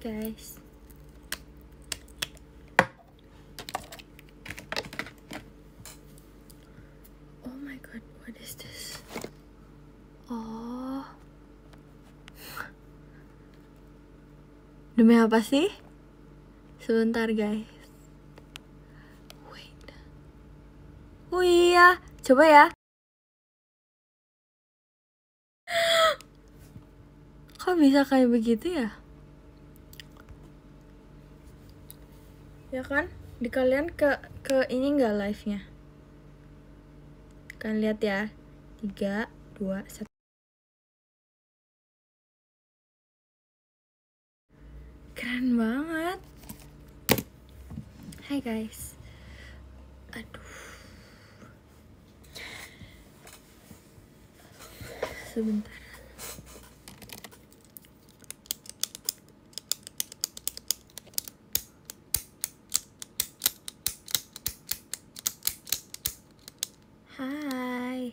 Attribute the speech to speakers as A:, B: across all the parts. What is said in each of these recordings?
A: guys. Oh my god, what is this? Oh, demi apa sih? Sebentar guys. Wait. Oh iya, coba ya. Kok bisa kayak begitu ya? Ya kan? Di kalian ke ini nggak live-nya? Kalian lihat ya. 3, 2, 1. Keren banget. Hai guys. Aduh. Sebentar. Hai.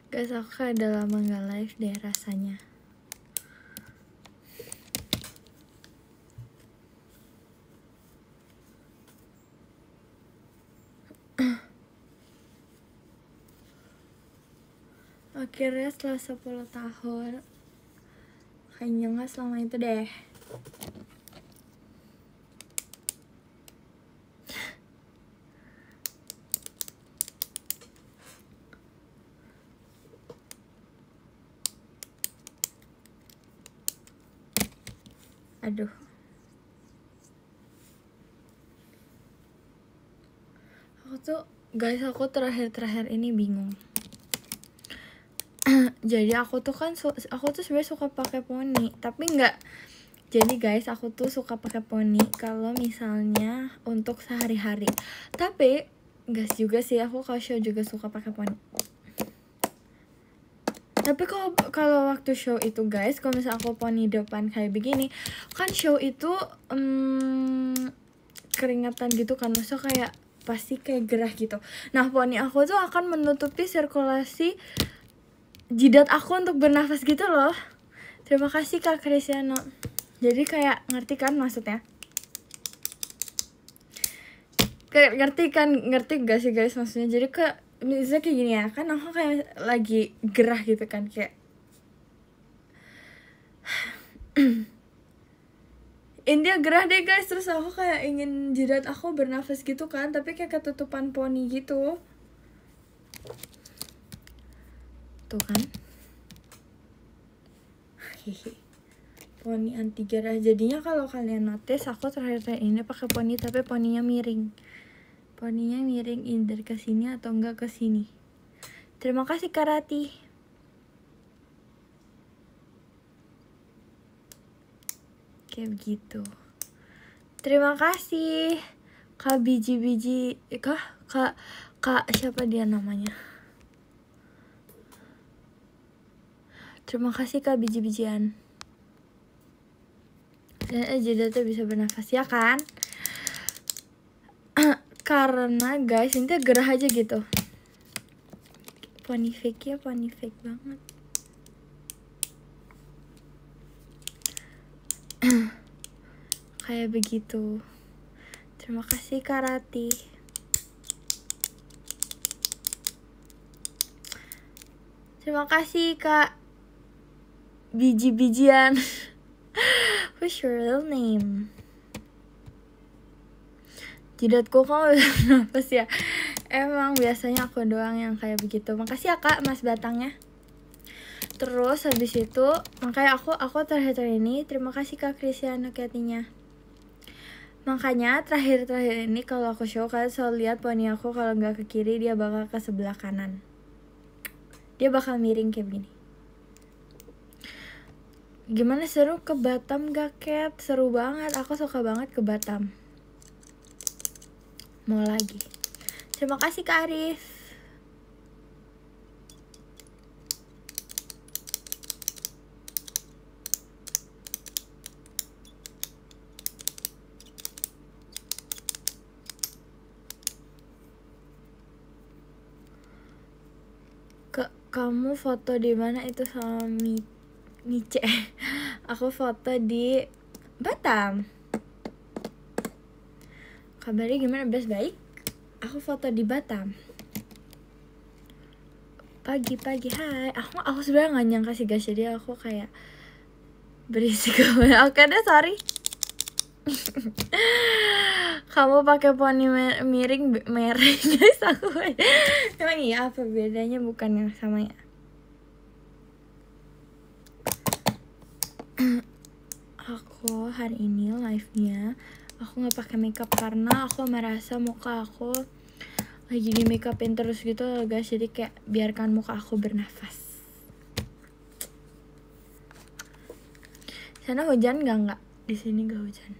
A: Guys, aku kayak udah lama gak live deh rasanya. Akhirnya setelah 10 tahun. Kayaknya gak selama itu deh. Aduh. Aku terakhir ini bingung. Jadi aku tuh sebenarnya suka pakai poni, tapi nggak. Jadi guys, aku tuh suka pakai poni kalau misalnya untuk sehari-hari. Tapi guys juga sih, aku kalau show juga suka pakai poni. Tapi kalau waktu show itu guys, kalau misalnya aku poni depan kayak begini, kan show itu keringatan gitu kan, maksudnya kayak pasti kayak gerah gitu. Nah, poni aku tuh akan menutupi sirkulasi jidat aku untuk bernafas gitu loh. Terima kasih Kak Kristiano. Jadi kayak ngerti kan maksudnya? Kayak ngerti gak sih guys maksudnya? Jadi misalnya kayak gini ya, kan aku kayak lagi gerah gitu kan, kayak India gerah deh guys, terus aku kayak ingin jidat aku bernafas gitu kan, tapi kayak ketutupan poni gitu. Tuh kan. Poni anti gerah. Jadinya kalau kalian notice, aku terakhir ini pakai poni tapi poninya miring. Poninya miring either ke sini atau enggak ke sini. Terima kasih Karati. Kayak begitu. Terima kasih Kak biji-biji. Kak siapa dia namanya? Terima kasih Kak biji-bijian. Dan jidatnya bisa bernafas ya kan? Karena guys, ini gerah aja gitu. Poni fake ya, poni fake banget. Kayak begitu. Terima kasih Karati. Terima kasih Kak biji-bijian. What's your real name? Jidatku kok nafas ya. Emang biasanya aku doang yang kayak begitu. Makasih ya Kak Mas Batangnya. Terus habis itu makanya aku terakhir ini terima kasih Kak Kristiano Ketinya. Makanya terakhir ini kalau aku show kalian selalu lihat poni aku kalau nggak ke kiri dia bakal ke sebelah kanan. Dia bakal miring kayak begini. Gimana, seru ke Batam gak Cat? Seru banget, aku suka banget ke Batam. Mau lagi. Terima kasih Kak Arif. Kamu foto di mana itu sama Mice? Aku foto di Batam. Kabarnya gimana? Baik. Aku foto di Batam. Pagi-pagi, hai. Aku sebenarnya nggak nyangka sih guys, jadi aku kayak berisik. Oke deh, sorry. Kamu pakai poni miring guys, aku emang iya apa bedanya, bukan yang sama ya? Aku hari ini live-nya aku nggak pakai makeup karena aku merasa muka aku lagi di make upin terus gitu loh guys, jadi kayak biarkan muka aku bernafas. Sana hujan nggak? Di sini nggak hujan.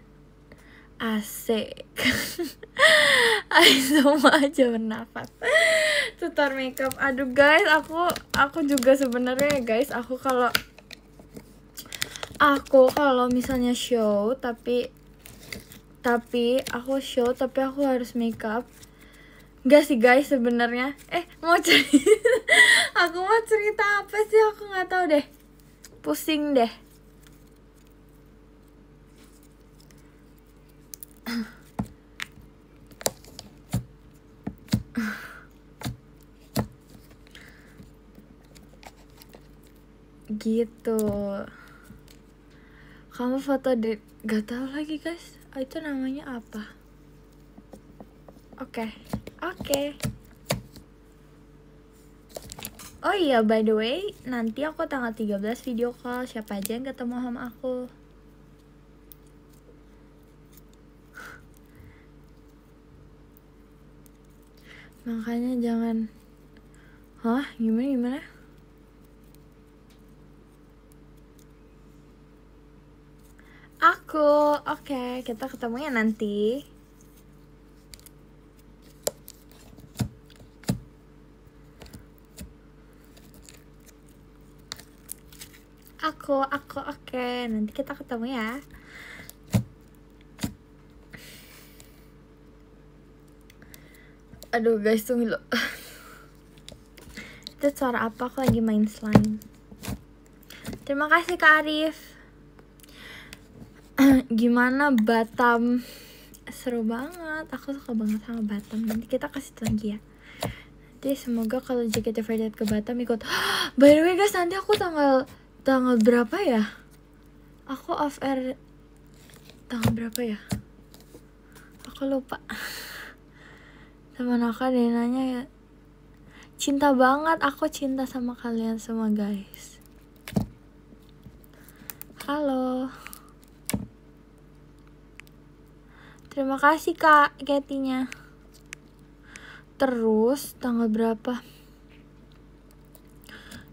A: Asik. Ayo semua aja bernafas. Tutor makeup. Aduh guys, aku juga sebenarnya guys, aku kalau misalnya show tapi aku harus makeup. Enggak sih guys sebenarnya. Mau cerita. Aku mau cerita apa sih? Aku nggak tahu deh. Pusing deh. Gitu. Kamu foto di, gak tahu lagi guys, itu namanya apa? Oke. Oh iya, by the way, nanti aku tanggal 13 video call. Siapa aja yang ketemu sama aku? Makanya jangan. Hah? Gimana? Oke, kita ketemunya nanti. Aku oke, nanti kita ketemu ya. Aduh guys, tunggu dulu. Itu suara apa? Aku lagi main slime. Terima kasih Kak Arif. Gimana Batam? Seru banget, aku suka banget sama Batam. Nanti kita kasih lagi ya. Nanti semoga kalau JKT48 ke Batam ikut. By the way guys, nanti aku tanggal berapa ya? Aku off air tanggal berapa ya? Aku lupa. Teman aku ada yang nanya ya. Cinta banget, aku cinta sama kalian semua guys. Halo. Terima kasih Kak Ketinya. Terus tanggal berapa?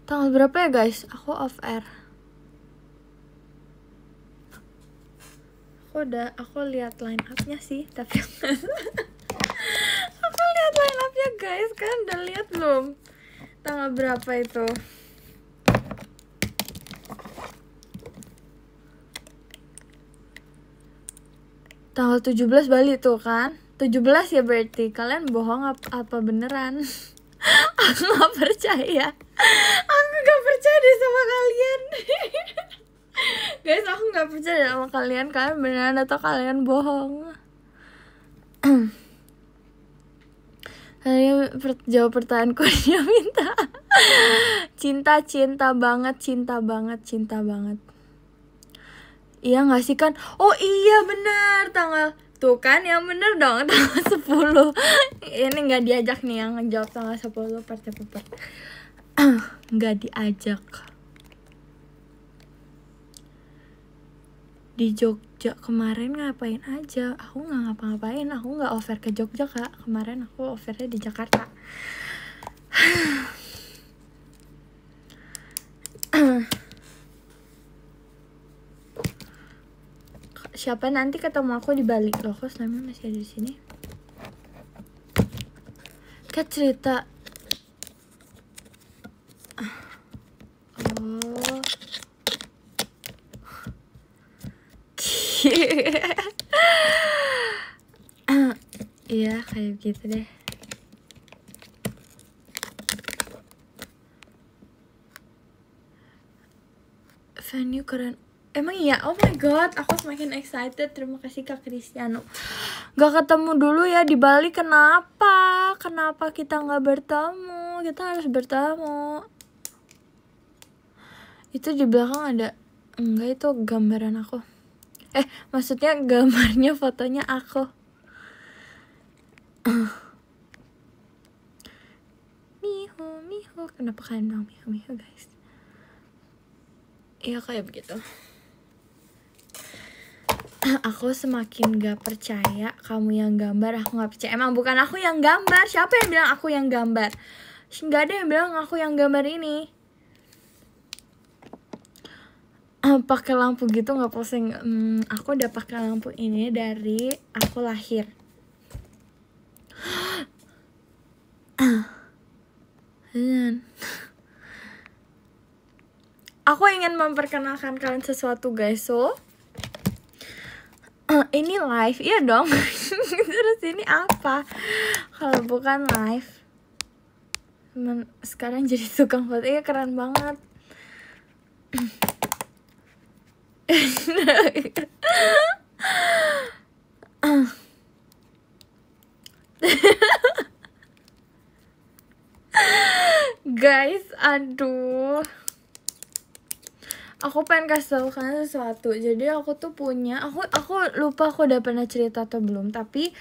A: Tanggal berapa ya guys? Aku off air. Aku lihat line up-nya sih, tapi aku lihat line up-nya guys, kan udah lihat belum? Tanggal berapa itu? Tanggal 17 Bali tuh kan? 17 ya berarti. Kalian bohong apa beneran? Aku gak percaya. Aku gak percaya deh sama kalian. Guys, aku gak percaya sama kalian. Kalian beneran atau kalian bohong? Kalian jawab pertanyaanku. Dia minta cinta banget. Iya gak sih kan? Oh iya bener, tanggal tuh kan yang bener dong, tanggal 10. Ini gak diajak nih yang ngejawab tanggal 10 part. Gak diajak. Di Jogja kemarin ngapain aja? Aku gak ngapa-ngapain, aku gak offer ke Jogja Kak. Kemarin aku offernya di Jakarta. Siapa nanti ketemu aku di Bali? Loh, kok namanya masih ada di sini? Kayak cerita. Oh. Iya, kayak gitu deh. keren. Emang iya? Oh my god, aku semakin excited. Terima kasih Kak Cristiano. Gak ketemu dulu ya di Bali. Kenapa? Kenapa kita gak bertemu? Kita harus bertemu. Itu di belakang ada. Enggak, itu gambaran aku. Maksudnya gambarnya, fotonya aku. Miho. Kenapa kalian bilang Miho guys? Iya kayak begitu. Aku semakin gak percaya kamu yang gambar. Aku gak percaya. Emang bukan aku yang gambar. Siapa yang bilang aku yang gambar? Gak ada yang bilang aku yang gambar ini. Pakai lampu gitu nggak pusing. Aku udah pakai lampu ini dari aku lahir. Aku ingin memperkenalkan kalian sesuatu guys. So ini live, iya dong. Terus ini apa kalau bukan live? Sekarang jadi tukang foto. Iya keren banget. Guys, aduh. Aku pengen kasih tau kalian sesuatu. Jadi aku tuh punya, aku lupa aku udah pernah cerita atau belum, tapi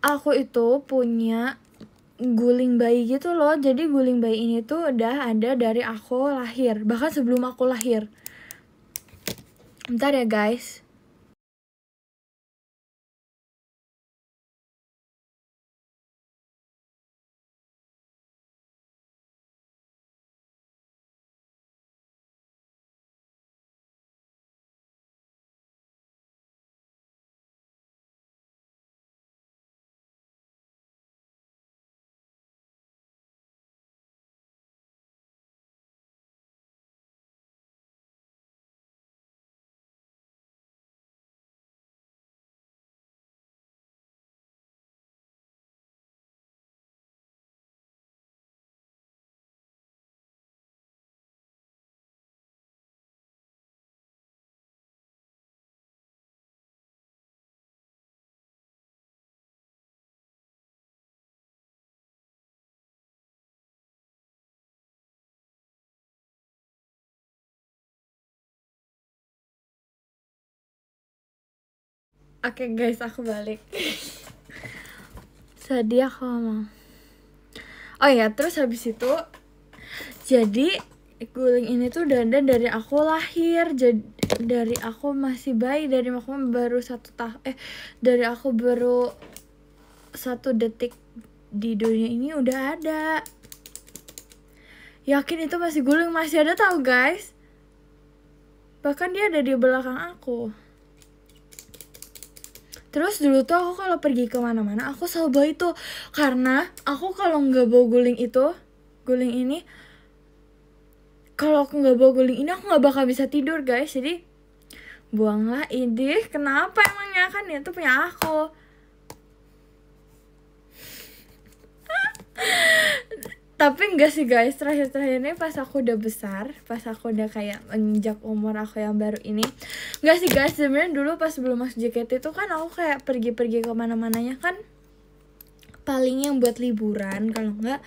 A: aku itu punya guling bayi gitu loh. Jadi guling bayi ini tuh udah ada dari aku lahir, bahkan sebelum aku lahir. Bentar ya guys. Oke guys, aku balik. Sedih aku ngomong. Oh ya, terus habis itu jadi guling ini tuh udah ada dari aku lahir. Jadi dari aku masih bayi, dari aku baru dari aku baru 1 detik di dunia ini udah ada. Yakin itu masih guling, masih ada tau guys. Bahkan dia ada di belakang aku. Terus dulu tuh aku kalau pergi kemana-mana aku selalu bawa itu. Karena aku kalau nggak bawa guling ini, kalau aku nggak bawa guling ini aku nggak bakal bisa tidur guys. Jadi buanglah ini. Kenapa emangnya, kan itu punya aku. Tapi enggak sih guys, terakhir ini pas aku udah besar, pas aku udah kayak menginjak umur aku yang baru ini. Enggak sih guys, sebenarnya dulu pas sebelum masuk JKT itu kan aku kayak pergi-pergi kemana-mananya kan paling yang buat liburan, kalau enggak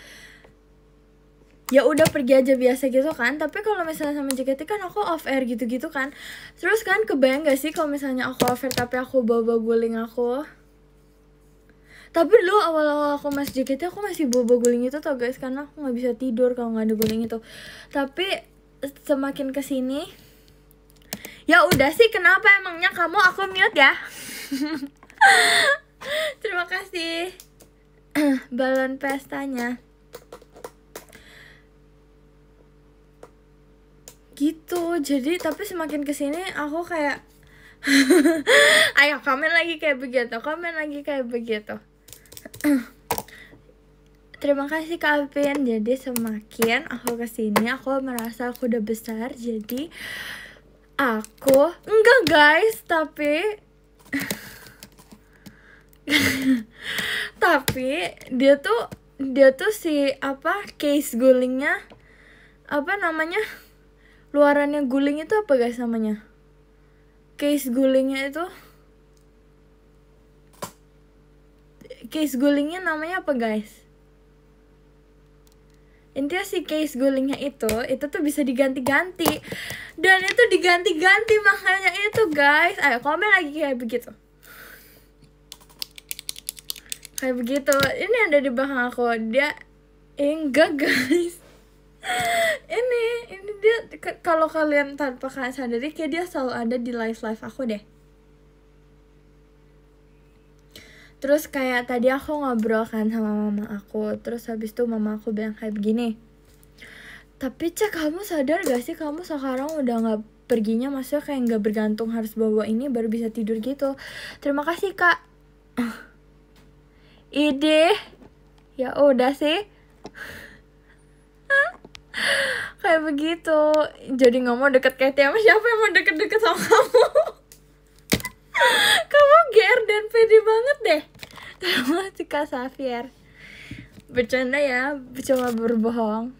A: ya udah pergi aja biasa gitu kan. Tapi kalau misalnya sama JKT kan aku off air gitu-gitu kan. Terus kan kebayang gak sih kalau misalnya aku off air tapi aku bawa guling aku. Tapi dulu awal-awal aku masuk JKT aku masih bawa guling itu tau guys, karena aku nggak bisa tidur kalau nggak ada guling itu. Tapi semakin kesini, ya udah sih, kenapa emangnya kamu? Aku mute ya. Terima kasih balon pestanya. Gitu, jadi tapi semakin kesini aku kayak ayo komen lagi kayak begitu. Terima kasih Kak Alvin. Jadi semakin aku kesini aku merasa aku udah besar. Jadi aku enggak guys, tapi dia tuh si case gulingnya apa namanya luarannya guling itu apa guys namanya? Case gulingnya itu, case gulingnya namanya apa guys? Intinya si case gulingnya itu tuh bisa diganti-ganti. Dan itu diganti-ganti makanya itu guys. Ayo komen lagi kayak begitu. Kayak begitu. Ini ada di belakang aku. Dia enggak guys. ini dia kalau kalian tanpa kalian sadari kayak dia selalu ada di live aku deh. Terus kayak tadi aku ngobrol kan sama mama aku. Terus habis itu mama aku bilang kayak begini, tapi Cek, kamu sadar gak sih kamu sekarang udah gak perginya, maksudnya kayak gak bergantung harus bawa ini baru bisa tidur gitu. Terima kasih kak. Ide. Ya udah sih. Kayak begitu. Jadi gak mau deket kayak Tia. Siapa yang mau deket-deket sama kamu? Kamu GR dan pede banget deh. Terima kasih Kak Xavier. Bercanda ya, cuma berbohong.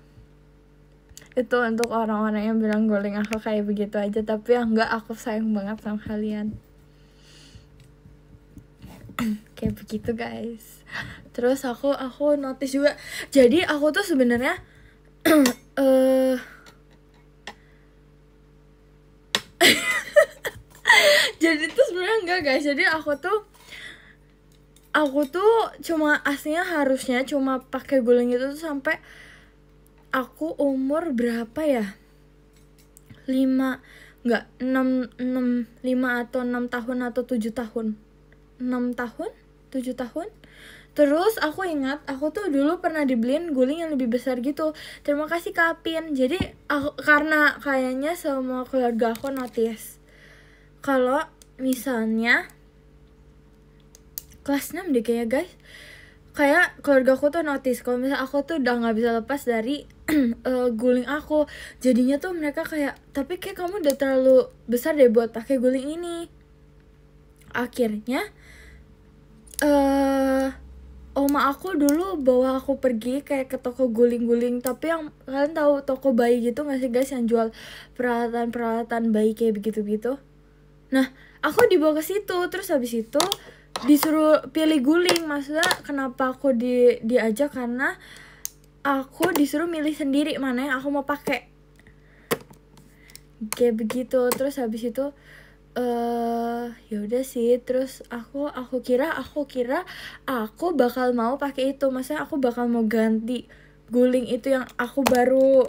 A: Itu untuk orang-orang yang bilang guling aku kayak begitu aja. Tapi ya enggak, aku sayang banget sama kalian. Kayak begitu guys. Terus aku notice juga. Jadi aku tuh sebenarnya jadi tuh sebenarnya enggak guys. Jadi aku tuh cuma aslinya harusnya cuma pakai guling itu tuh sampai aku umur berapa ya? 5 atau 6 tahun atau 7 tahun. 6 tahun? 7 tahun? Terus aku ingat aku tuh dulu pernah dibeliin guling yang lebih besar gitu. Terima kasih Kak Apin. Jadi aku, karena kayaknya semua keluarga aku notice kalau misalnya kelas 6 deh kayaknya guys, kayak keluarga aku tuh notice kalau misalnya aku tuh udah gak bisa lepas dari guling aku. Jadinya tuh mereka kayak, tapi kayak kamu udah terlalu besar deh buat pakai guling ini. Akhirnya oma aku dulu bawa aku pergi kayak ke toko guling-guling, tapi yang kalian tahu toko bayi gitu gak sih guys, yang jual peralatan bayi kayak begitu-gitu. Nah aku dibawa ke situ. Terus habis itu disuruh pilih guling. Maksudnya kenapa aku diajak, karena aku disuruh milih sendiri mana yang aku mau pakai kayak begitu. Terus habis itu ya udah sih. Terus aku kira aku bakal mau pakai itu. Maksudnya aku bakal mau ganti guling itu yang aku baru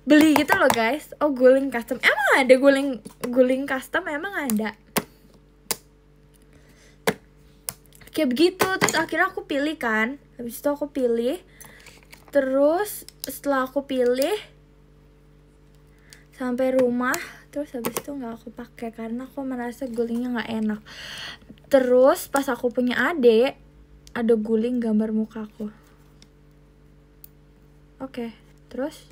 A: beli gitu loh guys. Oh, guling custom. Emang ada guling custom, emang ada. Kayak begitu. Terus akhirnya aku pilih kan. Habis itu aku pilih. Terus setelah aku pilih sampai rumah, terus habis itu nggak aku pakai karena aku merasa gulingnya nggak enak. Terus pas aku punya adik, ada guling gambar muka aku. Oke, terus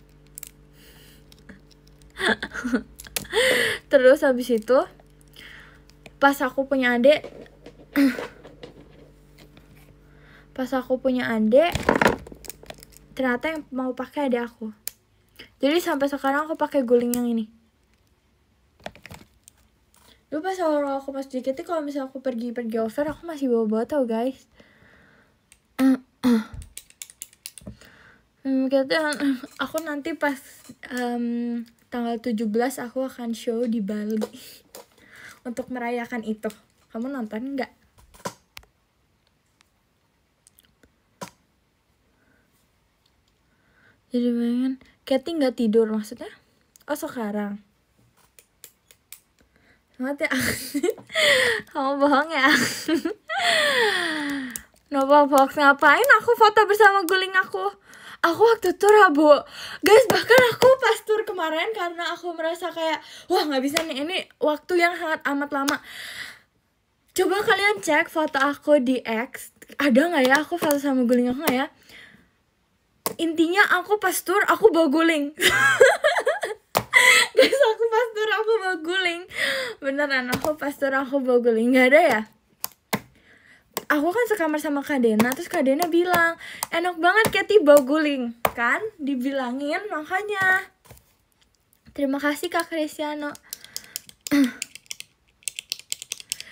A: terus habis itu pas aku punya adik ternyata yang mau pakai adik aku. Jadi sampai sekarang aku pakai guling yang ini. Dulu pas awal aku masih JKT, kalau misalnya aku pergi over, aku masih bawa tau guys. Aku nanti pas tanggal 17 aku akan show di Bali untuk merayakan itu. Kamu nonton nggak? Jadi bayangin Katy nggak tidur maksudnya? Oh sekarang? Mati kamu bohong ya. Nova Fox, ngapain aku foto bersama guling aku? Aku waktu tur Rabu guys, bahkan aku pas tur kemarin karena aku merasa kayak wah nggak bisa nih, ini waktu yang sangat amat lama. Coba kalian cek foto aku di X, ada nggak ya aku foto sama guling aku nggak ya? Intinya aku pas tur aku bawa guling. Guys, aku pas tur aku bawa guling. Beneran, aku pas tur aku bawa guling. Nggak ada ya? Aku kan sekamar sama Kak Dena. Terus Kak Dena bilang, enak banget Katy bawa guling. Kan? Dibilangin makanya. Terima kasih Kak Cristiano.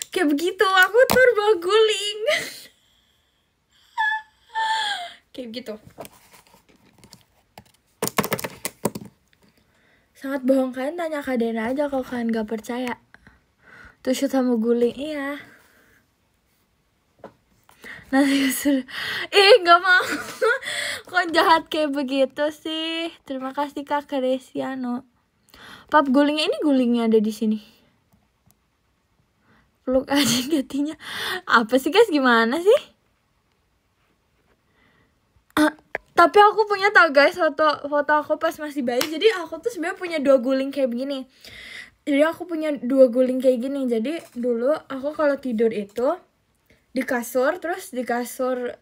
A: Kayak begitu, aku turbo guling. Kayak begitu. Sangat bohong, kalian tanya Kak Dena aja kalau kalian gak percaya. Tuh shoot sama guling, iya. Nanti suruh, gak mau. Kok jahat kayak begitu sih. Terima kasih Kak Cristiano. Pap, gulingnya ini gulingnya ada di sini. Peluk aja gatinya. Apa sih guys, gimana sih? Tapi aku punya tau guys foto aku pas masih bayi. Jadi aku tuh sebenarnya punya 2 guling kayak begini. Jadi aku punya 2 guling kayak gini. Jadi dulu aku kalau tidur itu di kasur, terus di kasur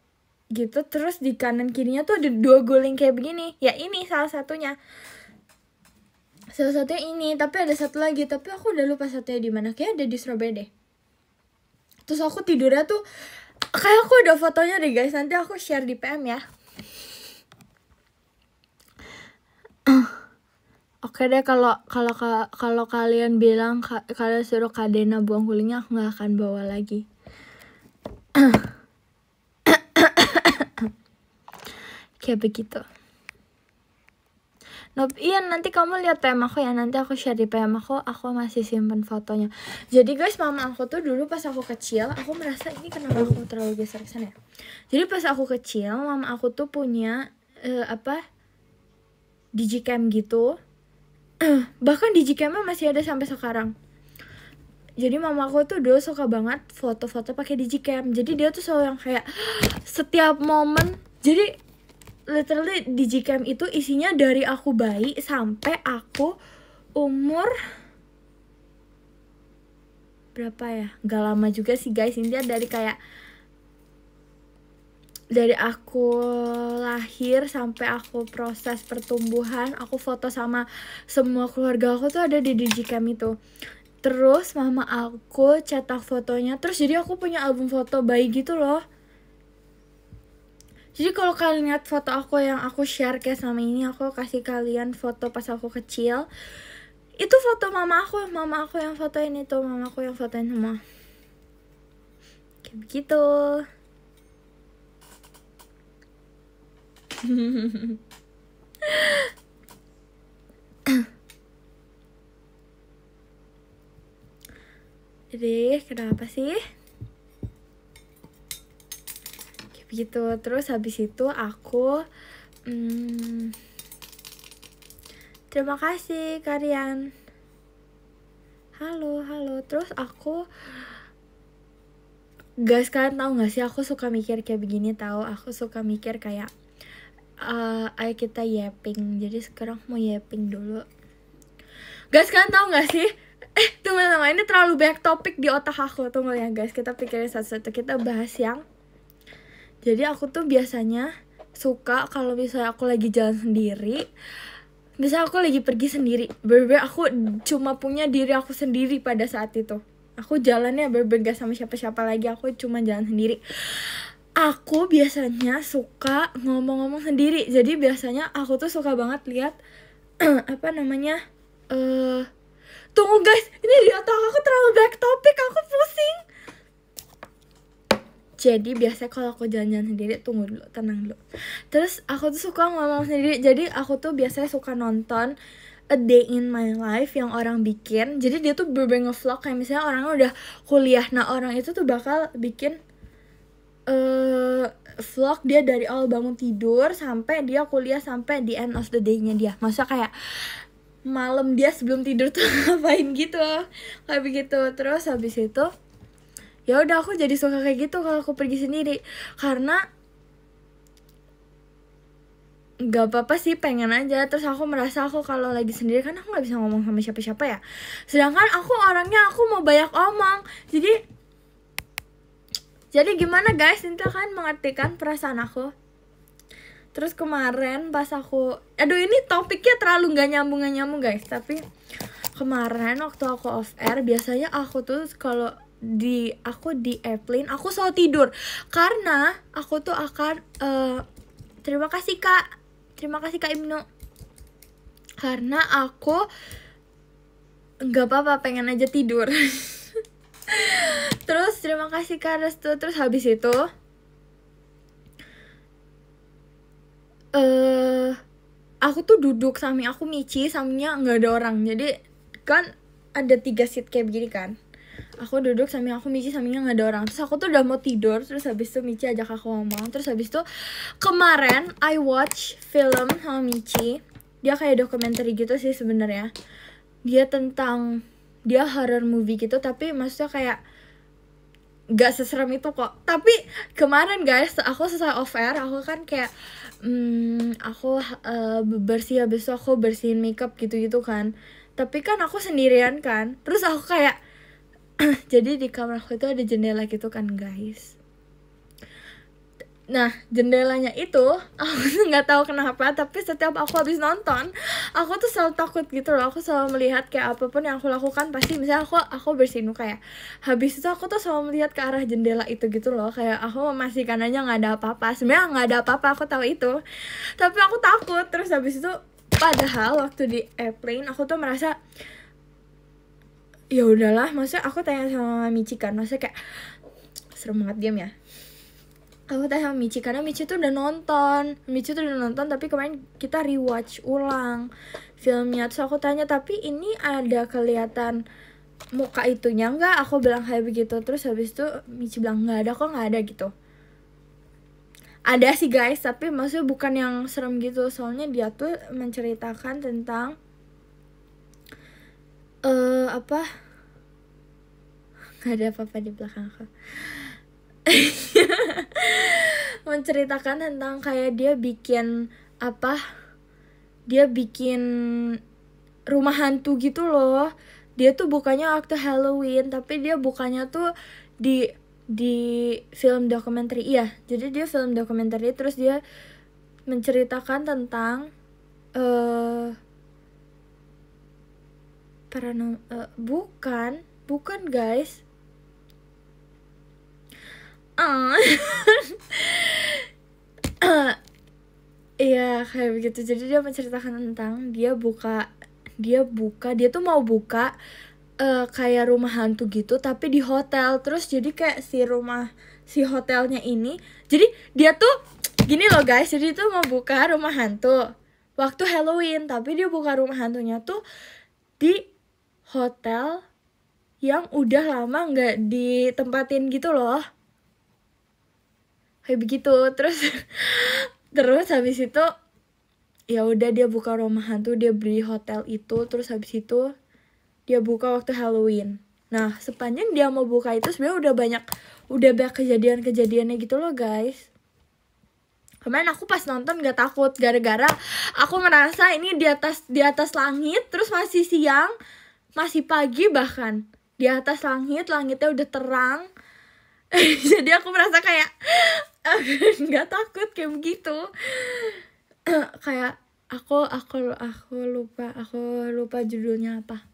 A: gitu, terus di kanan kirinya tuh ada 2 guling kayak begini. Ya ini salah satunya. Salah satunya ini, tapi ada satu lagi, tapi aku udah lupa satunya di mana. Kayak ada di Surabaya deh. Terus aku tidurnya tuh kayak aku ada fotonya deh guys. Nanti aku share di PM ya. Oke deh, kalau kalian bilang kalian suruh Kak Dena buang gulingnya, aku nggak akan bawa lagi. Kayak begitu. Nope, iya nanti kamu lihat PM aku ya, nanti aku share di PM aku masih simpen fotonya. Jadi guys, mama aku tuh dulu pas aku kecil, aku merasa ini kenapa aku terlalu geser kesana ya. Jadi pas aku kecil, mama aku tuh punya digicam gitu. Bahkan digicamnya masih ada sampai sekarang. Jadi mama aku tuh dulu suka banget foto-foto pakai digicam. Jadi dia tuh selalu yang kayak setiap momen. Jadi literally digicam itu isinya dari aku bayi sampai aku umur berapa ya? Gak lama juga sih guys. Ini dari aku lahir sampai aku proses pertumbuhan, aku foto sama semua keluarga aku tuh ada di digicam itu. Terus mama aku cetak fotonya, terus jadi aku punya album foto bayi gitu loh. Jadi kalau kalian lihat foto aku yang aku share kayak selama ini, aku kasih kalian foto pas aku kecil. Itu foto mama aku yang fotoin itu, mama aku yang fotoin semua. Kayak begitu. Jadi kenapa sih? Gitu. Terus habis itu aku terima kasih kalian. Halo. Terus aku, guys, kalian tahu nggak sih aku suka mikir kayak begini tahu? Aku suka mikir kayak ayo kita yapping. Jadi sekarang mau yapping dulu. Guys, kalian tahu nggak sih? Teman-teman, ini terlalu banyak topik di otak aku. Tunggu ya guys, kita pikirin satu-satu. Kita bahas yang. Jadi aku tuh biasanya suka kalau misalnya aku lagi jalan sendiri, misalnya aku lagi pergi sendiri, bener-bener aku cuma punya diri aku sendiri pada saat itu. Aku jalannya bener-bener gak sama siapa-siapa lagi, aku cuma jalan sendiri. Aku biasanya suka ngomong-ngomong sendiri. Jadi biasanya aku tuh suka banget lihat tunggu guys, ini di otak aku terlalu banyak topik, aku pusing. Jadi biasanya kalau aku jalan-jalan sendiri, tunggu dulu, tenang dulu. Terus aku tuh suka ngomong sendiri. Jadi aku tuh biasanya suka nonton A Day in My Life yang orang bikin. Jadi dia tuh bener-bener nge-vlog kayak misalnya orang udah kuliah. Nah orang itu tuh bakal bikin vlog dia dari awal bangun tidur sampai dia kuliah, sampai the end of the day-nya dia. Maksudnya kayak malam dia sebelum tidur tuh ngapain gitu, kayak begitu. Terus habis itu ya udah aku jadi suka kayak gitu kalau aku pergi sendiri, karena nggak apa-apa sih, pengen aja. Terus aku merasa aku kalau lagi sendiri kan aku nggak bisa ngomong sama siapa-siapa ya, sedangkan aku orangnya aku mau banyak omong. Jadi gimana guys, nanti kan mengartikan perasaan aku. Terus kemarin pas aku, ini topiknya terlalu nggak nyambung guys, tapi kemarin waktu aku off air, biasanya aku tuh kalau di airplane aku selalu tidur karena aku tuh akan terima kasih kak Ibnu. karena aku nggak apa-apa, pengen aja tidur. Terus terima kasih Kak Restu. Terus habis itu aku tuh duduk, samping aku Michi, sampingnya nggak ada orang. Jadi kan ada 3 seat kayak begini kan. Aku duduk, samping aku Michi, sampingnya nggak ada orang. Terus aku tuh udah mau tidur. Terus habis itu Michi ajak aku ngomong. Terus habis itu kemarin I watch film sama Michi. Dia kayak dokumenter gitu sih sebenarnya. Dia horror movie gitu, tapi maksudnya kayak gak seserem itu kok. Tapi kemarin guys, aku selesai off air, aku kan kayak aku bersih, habis itu aku bersihin makeup gitu-gitu kan. Tapi kan aku sendirian kan. Terus aku kayak jadi di kamar aku itu ada jendela gitu kan guys. Nah, jendelanya itu aku nggak tahu kenapa, tapi setiap aku habis nonton, aku tuh selalu takut gitu loh. Aku selalu melihat kayak apapun yang aku lakukan, pasti misalnya aku bersihin muka ya, habis itu aku tuh selalu melihat ke arah jendela itu gitu loh. Kayak aku memastikan aja nggak ada apa-apa. Sebenarnya nggak ada apa-apa, aku tahu itu, tapi aku takut. Terus habis itu padahal waktu di airplane aku tuh merasa ya udahlah. Maksudnya aku tanya sama Michi kan, maksudnya kayak serem banget, diam ya. Aku tanya sama Michi karena Michi tuh udah nonton, tapi kemarin kita rewatch ulang filmnya. Terus aku tanya, tapi ini ada kelihatan muka itunya nggak? Aku bilang kayak begitu. Terus habis itu Michi bilang nggak ada kok, nggak ada gitu. Ada sih guys, tapi maksudnya bukan yang serem gitu. Soalnya dia tuh menceritakan tentang apa? Nggak ada apa-apa di belakang aku. Menceritakan tentang kayak dia bikin rumah hantu gitu loh. Dia tuh bukannya waktu Halloween, tapi dia bukannya tuh di film dokumenter. Iya, jadi dia film dokumenter, terus dia menceritakan tentang bukan guys. Iya kayak begitu. Jadi dia menceritakan tentang dia tuh mau buka kayak rumah hantu gitu, tapi di hotel. Terus jadi kayak si hotelnya ini, jadi dia tuh gini loh guys, jadi tuh mau buka rumah hantu waktu Halloween, tapi dia buka rumah hantunya tuh di hotel yang udah lama nggak ditempatin gitu loh, kayak begitu. Terus habis itu ya udah dia buka rumah hantu, dia beli hotel itu. Terus habis itu dia buka waktu Halloween. Nah, sepanjang dia mau buka itu sebenarnya udah banyak kejadiannya gitu loh guys. Kemarin aku pas nonton gak takut, gara-gara aku merasa ini di atas langit, terus masih siang, masih pagi, bahkan di atas langitnya udah terang. Jadi aku merasa kayak nggak takut kayak begitu. Kayak aku lupa judulnya apa.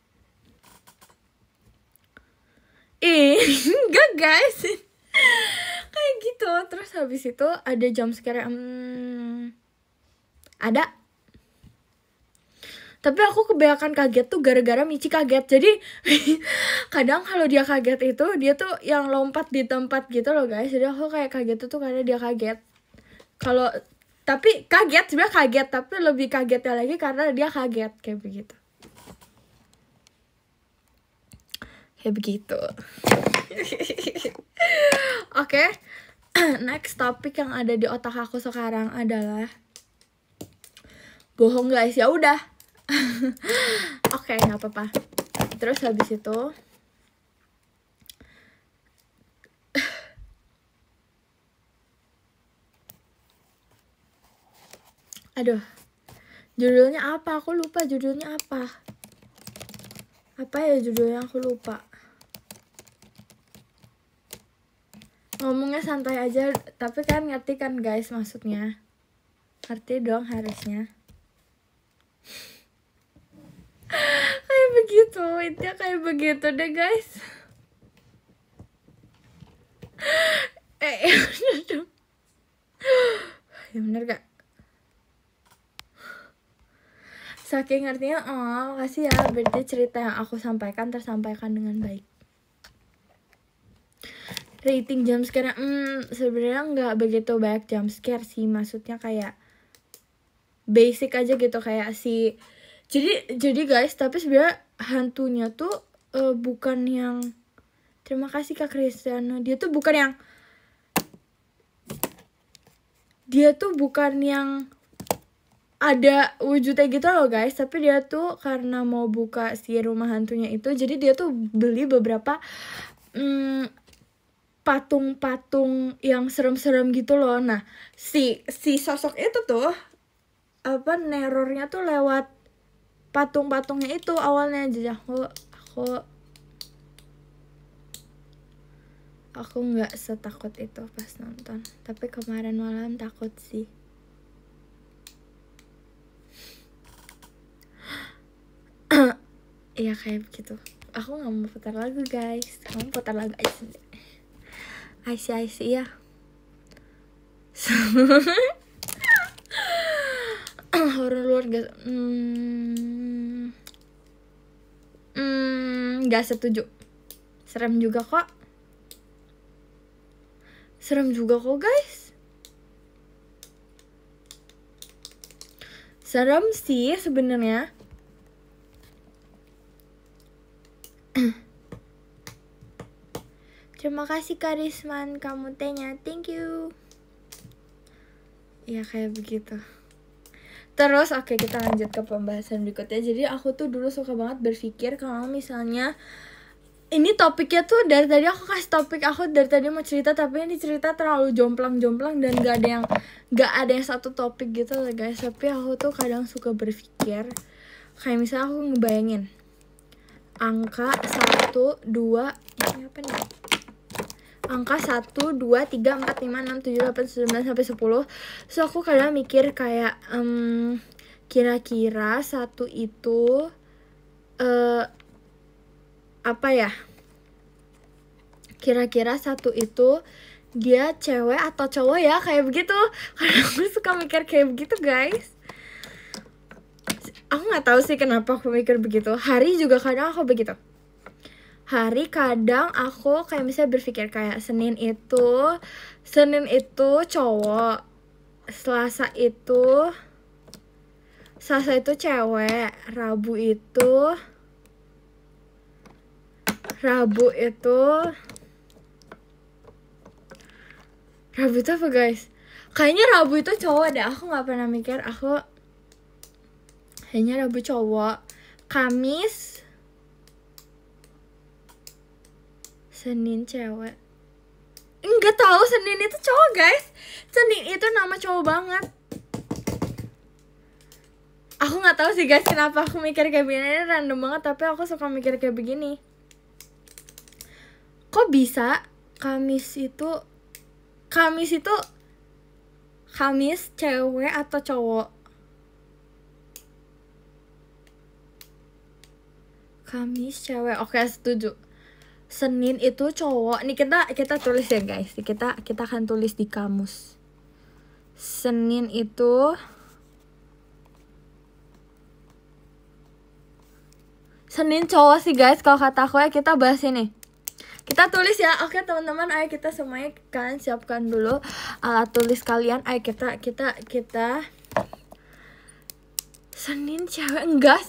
A: Enggak guys. Kayak gitu. Terus habis itu ada jump scare. Ada. Tapi aku kebanyakan kaget tuh gara-gara Michi kaget. Jadi kadang kalau dia kaget itu, dia tuh yang lompat di tempat gitu loh guys. Jadi aku kayak kaget tuh karena dia kaget. Tapi kaget, sebenarnya kaget, tapi lebih kagetnya lagi karena dia kaget kayak begitu. Kayak begitu. Oke. Next topik yang ada di otak aku sekarang adalah bohong guys. Ya udah. Oke, nggak apa-apa. Terus habis itu aduh, judulnya apa? Aku lupa judulnya apa. Apa ya judulnya, aku lupa. Ngomongnya santai aja, tapi kan ngerti kan guys maksudnya. Ngerti dong harusnya. Kayak begitu, intinya kayak begitu deh guys. Ya bener gak? Saking artinya, oh makasih ya, berarti cerita yang aku sampaikan tersampaikan dengan baik. Rating jump scare, sebenarnya nggak begitu banyak jump scare sih, maksudnya kayak basic aja gitu, kayak si jadi guys, tapi sebenarnya hantunya tuh bukan yang, terima kasih Kak Kristiana, dia tuh bukan yang ada wujudnya gitu loh guys, tapi dia tuh karena mau buka si rumah hantunya itu, jadi dia tuh beli beberapa patung-patung yang serem-serem gitu loh. Nah, si sosok itu tuh nerornya tuh lewat patung-patungnya itu awalnya. Jadi aku nggak setakut itu pas nonton, tapi kemarin malam takut sih. Iya kayak begitu. Aku nggak mau putar lagu guys, kamu putar lagu aja sendiri. I see ya. Horor luar nggak setuju. Serem juga kok guys. Serem sih sebenarnya. Terima kasih Karisman, kamu tehnya, thank you. Ya kayak begitu. Terus oke, kita lanjut ke pembahasan berikutnya. Jadi aku tuh dulu suka banget berpikir kalau misalnya ini topiknya tuh dari tadi aku kasih topik, aku dari tadi mau cerita, tapi ini cerita terlalu jomplang dan gak ada yang satu topik gitu lah guys. Tapi aku tuh kadang suka berpikir kayak misalnya aku ngebayangin angka 1, 2, ini apa nih? Angka 1, 2, 3, 4, 5, 6, 7, 8, 9 sampai 10. So aku kadang mikir kayak kira-kira 1 itu apa ya? Kira-kira 1 itu dia cewek atau cowok ya, kayak begitu. Karena aku suka mikir kayak begitu guys. Aku nggak tahu sih kenapa aku mikir begitu. Hari juga kadang aku begitu. Hari kadang aku kayak misalnya berpikir kayak Senin itu cowok, Selasa itu cewek, Rabu itu apa guys? Kayaknya Rabu itu cowok deh, aku nggak pernah mikir, aku kayaknya Rabu cowok, Kamis Senin cewek. Enggak tahu, Senin itu cowok guys. Senin itu nama cowok banget. Aku nggak tahu sih guys kenapa aku mikir kayak begini, random banget, tapi aku suka mikir kayak begini. Kok bisa Kamis cewek atau cowok? Kamis cewek, oke setuju. Senin itu cowok. Nih kita tulis ya guys. Kita akan tulis di kamus. Senin itu cowok sih guys. Kalau kata aku ya, kita bahas ini. Kita tulis ya. Oke teman-teman, ayo kita semuanya, kalian siapkan dulu alat tulis kalian. Ayo kita Senin cewek, enggak.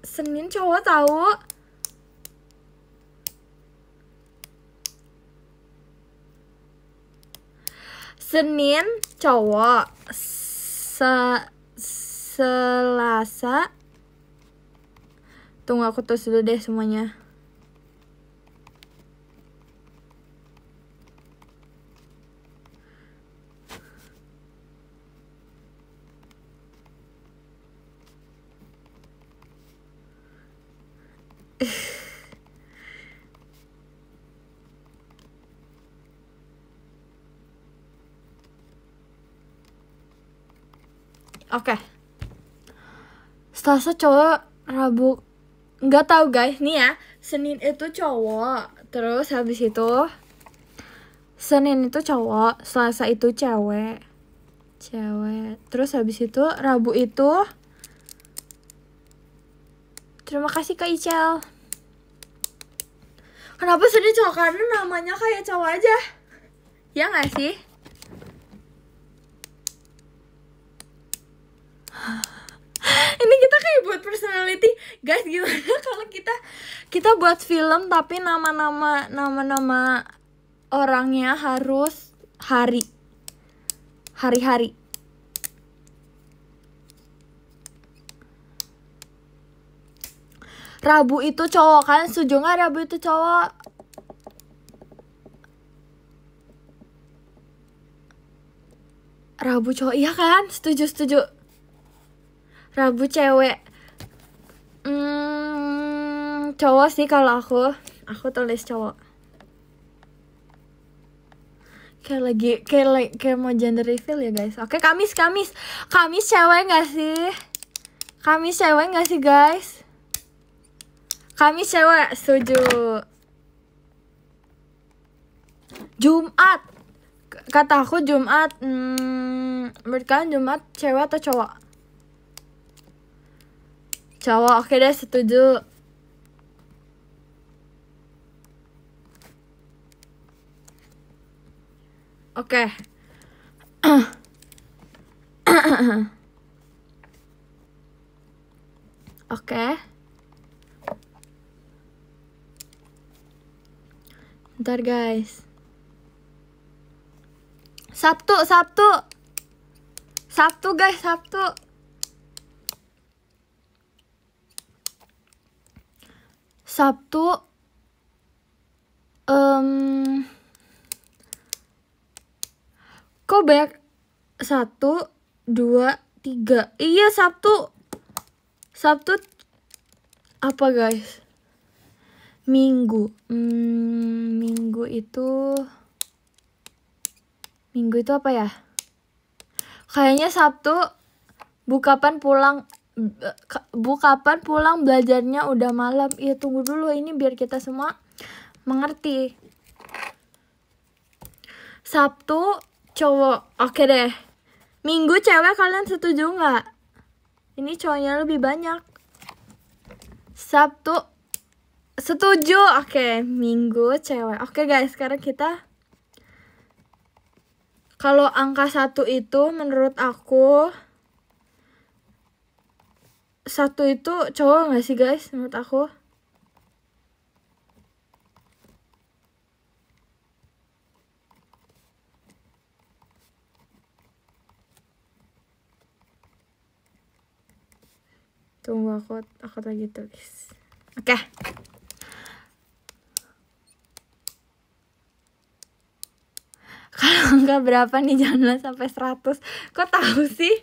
A: Senin cowok tahu. Senin cowok, Selasa, tunggu aku tulis dulu deh semuanya. Oke. Selasa cowok, Rabu nggak tahu guys. Nih ya, Senin itu cowok, terus habis itu Senin itu cowok, Selasa itu cewek. Terus habis itu Rabu itu Terima kasih Kak Icel. Kenapa sedih cowok? Karena namanya kayak cowok aja. Ya gak sih? Ini kita kayak buat personality. Guys, gimana kalau kita buat film tapi nama-nama orangnya harus hari-hari. Rabu itu cowok kan? Setuju gak Rabu itu cowok? Rabu cowok, iya kan? Setuju. Rabu cewek. Cowok sih kalau aku tulis cowok. Kayak mau gender reveal ya guys. Oke, Kamis cewek gak sih? Kamis cewek gak sih guys? Kamis cewek, setuju. Jumat, kata aku Jumat. Menurut kalian Jumat cewek atau cowok? Cowok, oke deh, setuju. Oke. Oke. Bentar guys. Sabtu guys, Sabtu. Kok banyak? 1, 2, 3. Iya, Sabtu apa guys? Minggu itu apa ya? Kayaknya Sabtu. Bu kapan pulang belajarnya udah malam. Iya, tunggu dulu ini biar kita semua mengerti. Sabtu cowok, oke deh. Minggu cewek, kalian setuju nggak? Ini cowoknya lebih banyak. Sabtu setuju, oke. Minggu cewek. Oke guys, sekarang kita, kalau angka 1 itu menurut aku, 1 itu cowok nggak sih guys? Menurut aku. Tunggu, aku lagi tulis. Oke. Kalau enggak berapa nih, jangan sampai 100. Kok tahu sih?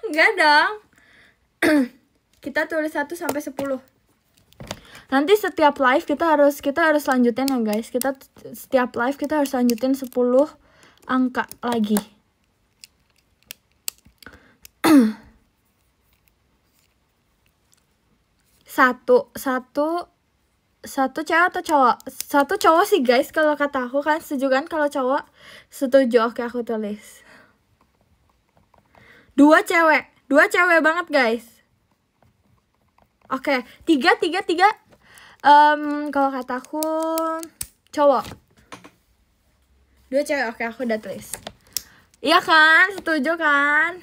A: Enggak dong. Kita tulis 1 sampai 10. Nanti setiap live kita harus lanjutin ya guys. Setiap live kita harus lanjutin 10 angka lagi. Satu cewek atau cowok? 1 cowok sih guys, kalau kata aku kan. Setuju kan kalau cowok? Setuju, oke aku tulis. 2 cewek banget guys. Oke, 3. Kalau kata aku cowok. 2 cewek, oke aku udah tulis. Iya kan? Setuju kan?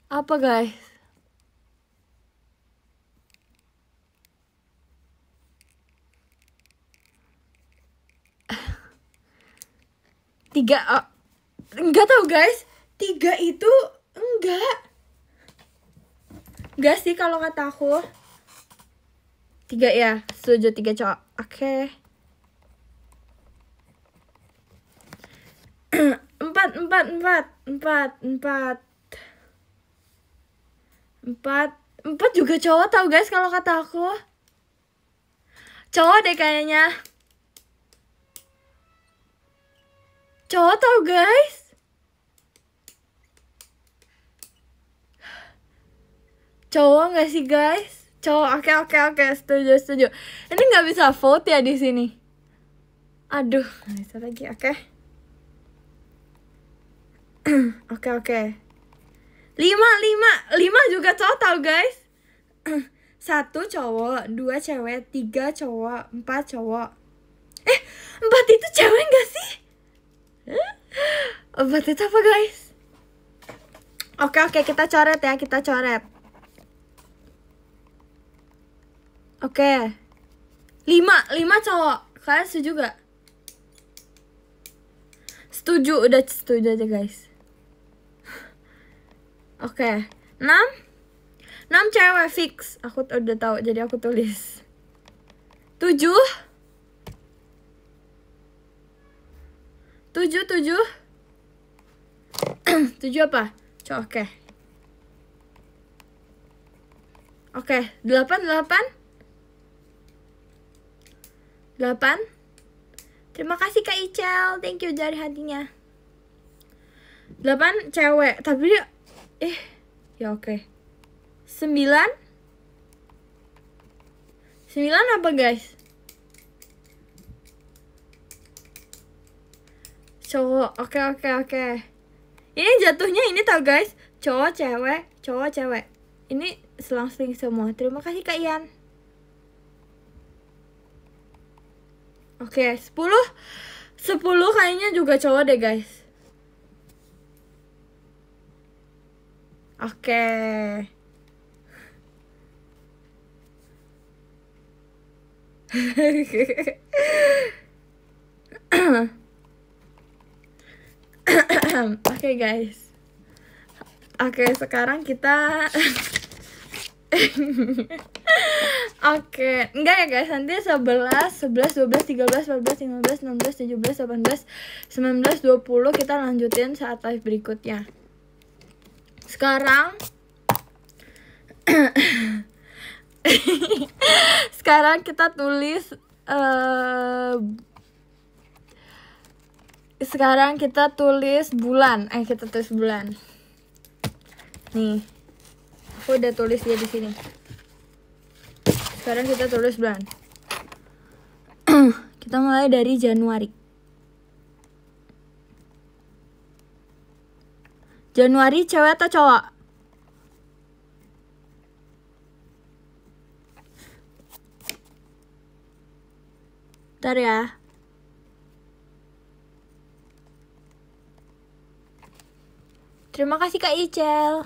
A: Apa guys? Enggak tahu guys. 3 itu enggak sih kalau kata aku. 3 ya, setuju 3 cowok. Oke. 4 juga cowok tahu guys kalau kata aku. Cowok deh kayaknya. Cowok tau guys. Cowok nggak sih guys? Cowok, oke, setuju. Ini nggak bisa vote ya di sini. Aduh, nggak bisa lagi, oke. Oke. 5 juga cowok tau guys. 1 cowok, 2 cewek, 3 cowok, 4 cowok. 4 itu cewek gak sih? 4 itu apa guys? Oke, kita coret ya, kita coret. Oke. 5 cowok. Kalian setuju gak? Setuju, udah setuju aja guys. Oke. 6 cewek fix. Aku udah tahu, jadi aku tulis. 7 apa? Oke. Oke, 8. Terima kasih Kak Icel, thank you dari hatinya. 8 cewek, tapi dia ya oke. 9 apa guys? Cowok. Oke. Ini jatuhnya ini tau guys, cowok cewek. Ini selang-seling semua. Terima kasih Kak Ian. Oke, 10 kayaknya juga cowok deh guys. Oke. Oke guys. Oke, sekarang kita Oke, enggak ya guys, nanti 11, 12, 13, 14, 15, 16, 17, 18, 19, 20 kita lanjutin saat live berikutnya. Sekarang kita tulis bulan. Kita tulis bulan. Nih. Aku udah tulis dia di sini. Sekarang kita tulis bulan. Kita mulai dari Januari. Januari cewek atau cowok? Bentar ya. Terima kasih Kak Icel.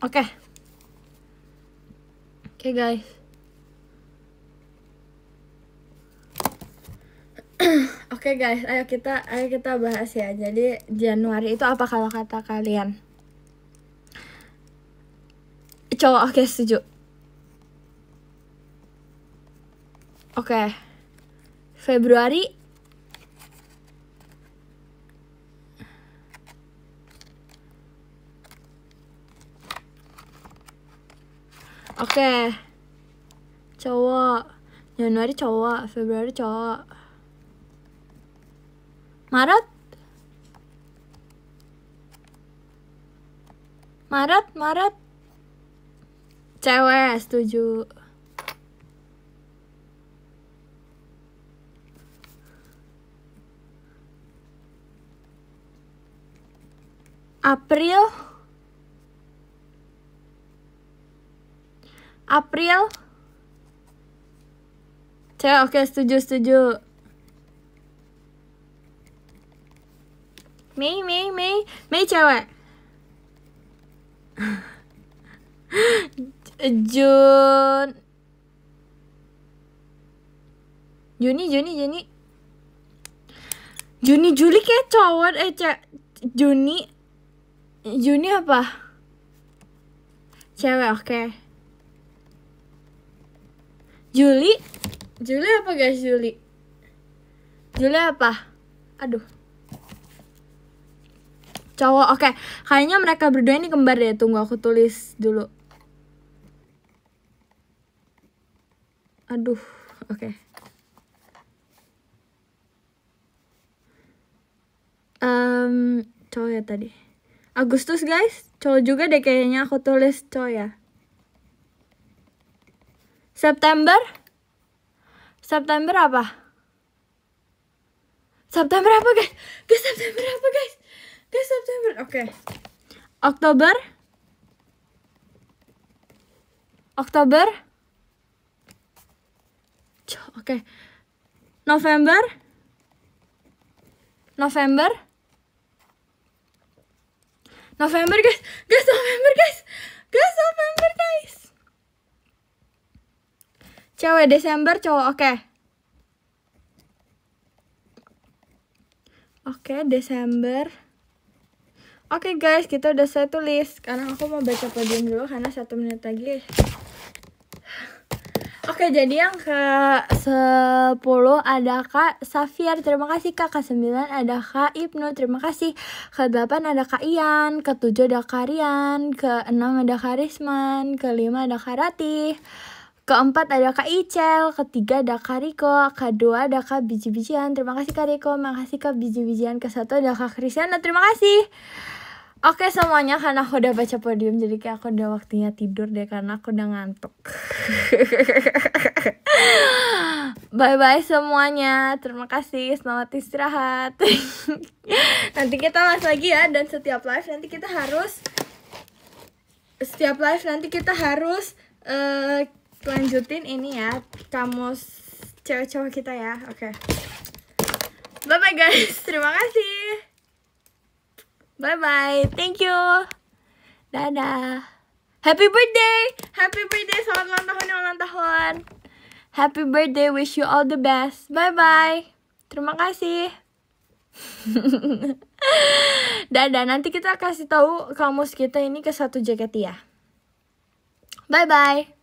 A: Oke guys. Oke guys, ayo kita bahas ya. Jadi Januari itu apa kalau kata kalian? Cowok. Oke, setuju. Oke. Februari. Oke. Cowok. Januari cowok, Februari cowok. Maret. Cewek, setuju. April Cewek, oke, setuju. Mei cewek. Juni Juli kayak cowok. Juni apa? Cewek, oke. Juli apa guys? Juli apa? Aduh, cowok, oke. Kayaknya mereka berdua ini kembar deh. Tunggu aku tulis dulu. Aduh, oke. Cowok ya tadi. Agustus guys, cowok juga deh kayaknya, aku tulis cowok ya. September apa? September apa guys? September, oke. Oktober. Oke. November guys. November guys. Cewek. Desember cowok, oke. Oke, Desember. Oke guys, kita udah saya tulis. Sekarang aku mau baca podium dulu karena 1 menit lagi. Oke, jadi yang ke 10 ada Kak Safir, terima kasih Kak. Ke 9 ada Kak Ibnu, terima kasih. Ke 8 ada Kak Ian. Ke 7 ada Kak Rian. Ke 6 ada Kak Risman. Ke 5 ada Kak Ratih. Ke 4 ada Kak Icel. Ke 3 ada Kak Riko. Ke 2 ada Kak Biji-bijian, terima kasih Kak Riko. Makasih Kak Biji-bijian. Ke 1 ada Kak Kristiana, terima kasih. Oke semuanya, karena aku udah baca podium jadi kayak aku udah waktunya tidur deh karena aku udah ngantuk. Bye semuanya, terima kasih, selamat istirahat. Nanti kita mas lagi ya, dan setiap live nanti kita harus lanjutin ini ya, kamus cewek-cewek kita ya. Oke. Bye guys, terima kasih. Bye, thank you. Dadah. Happy birthday, selamat ulang tahun. Happy birthday, wish you all the best. Bye. Terima kasih. Dadah, nanti kita kasih tahu kamus kita ini ke 1 JKT ya. Bye.